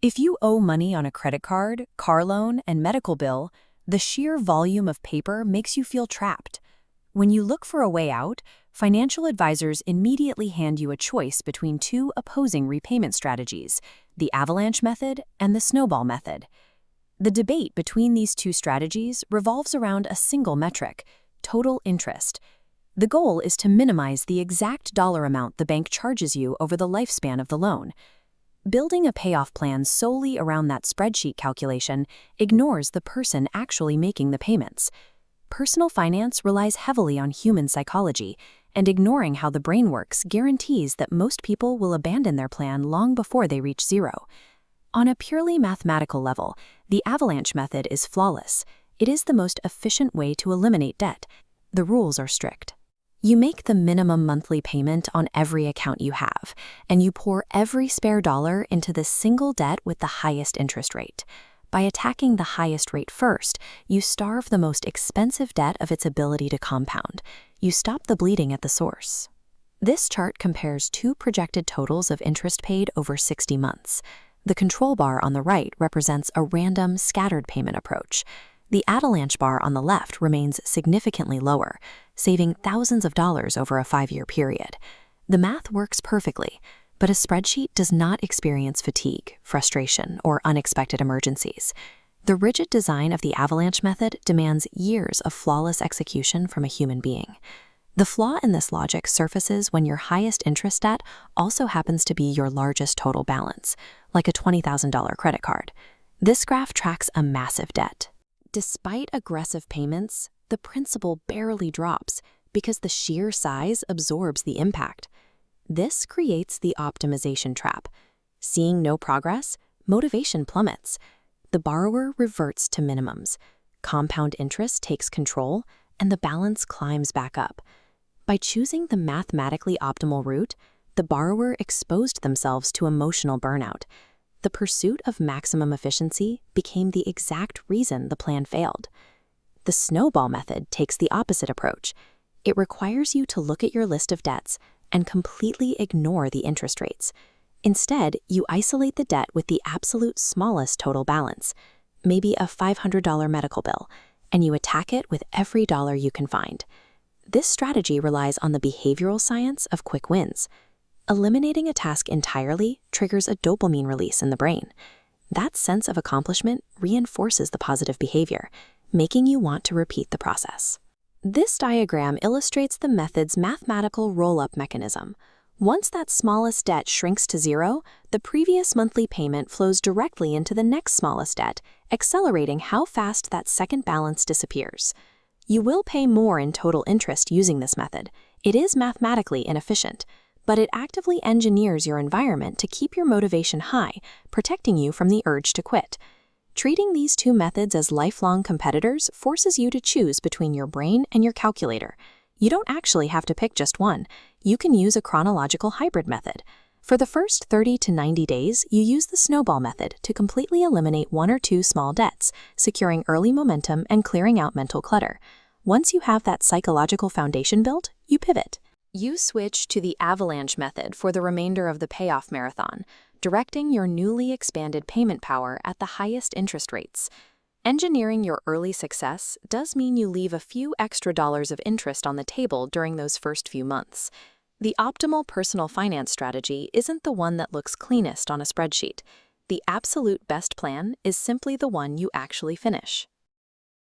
If you owe money on a credit card, car loan, and medical bill, the sheer volume of paper makes you feel trapped. When you look for a way out, financial advisors immediately hand you a choice between two opposing repayment strategies, the Avalanche method and the Snowball method. The debate between these two strategies revolves around a single metric: total interest. The goal is to minimize the exact dollar amount the bank charges you over the lifespan of the loan. Building a payoff plan solely around that spreadsheet calculation ignores the person actually making the payments. Personal finance relies heavily on human psychology, and ignoring how the brain works guarantees that most people will abandon their plan long before they reach zero. On a purely mathematical level, the Avalanche method is flawless. It is the most efficient way to eliminate debt. The rules are strict. You make the minimum monthly payment on every account you have, and you pour every spare dollar into the single debt with the highest interest rate. By attacking the highest rate first, you starve the most expensive debt of its ability to compound. You stop the bleeding at the source. This chart compares two projected totals of interest paid over 60 months. The control bar on the right represents a random, scattered payment approach. The Avalanche bar on the left remains significantly lower, saving thousands of dollars over a 5-year period. The math works perfectly, but a spreadsheet does not experience fatigue, frustration, or unexpected emergencies. The rigid design of the Avalanche method demands years of flawless execution from a human being. The flaw in this logic surfaces when your highest interest debt also happens to be your largest total balance, like a $20,000 credit card. This graph tracks a massive debt. Despite aggressive payments, the principal barely drops because the sheer size absorbs the impact. This creates the optimization trap. Seeing no progress, motivation plummets. The borrower reverts to minimums. Compound interest takes control, and the balance climbs back up. By choosing the mathematically optimal route, the borrower exposed themselves to emotional burnout. The pursuit of maximum efficiency became the exact reason the plan failed. The Snowball method takes the opposite approach. It requires you to look at your list of debts and completely ignore the interest rates. Instead, you isolate the debt with the absolute smallest total balance, maybe a $500 medical bill, and you attack it with every dollar you can find. This strategy relies on the behavioral science of quick wins. Eliminating a task entirely triggers a dopamine release in the brain. That sense of accomplishment reinforces the positive behavior, making you want to repeat the process. This diagram illustrates the method's mathematical roll-up mechanism. Once that smallest debt shrinks to zero, the previous monthly payment flows directly into the next smallest debt, accelerating how fast that second balance disappears. You will pay more in total interest using this method. It is mathematically inefficient, but it actively engineers your environment to keep your motivation high, protecting you from the urge to quit. Treating these two methods as lifelong competitors forces you to choose between your brain and your calculator. You don't actually have to pick just one. You can use a chronological hybrid method. For the first 30 to 90 days, you use the Snowball method to completely eliminate one or two small debts, securing early momentum and clearing out mental clutter. Once you have that psychological foundation built, you pivot. You switch to the Avalanche method for the remainder of the payoff marathon, directing your newly expanded payment power at the highest interest rates. Engineering your early success does mean you leave a few extra dollars of interest on the table during those first few months. The optimal personal finance strategy isn't the one that looks cleanest on a spreadsheet. The absolute best plan is simply the one you actually finish.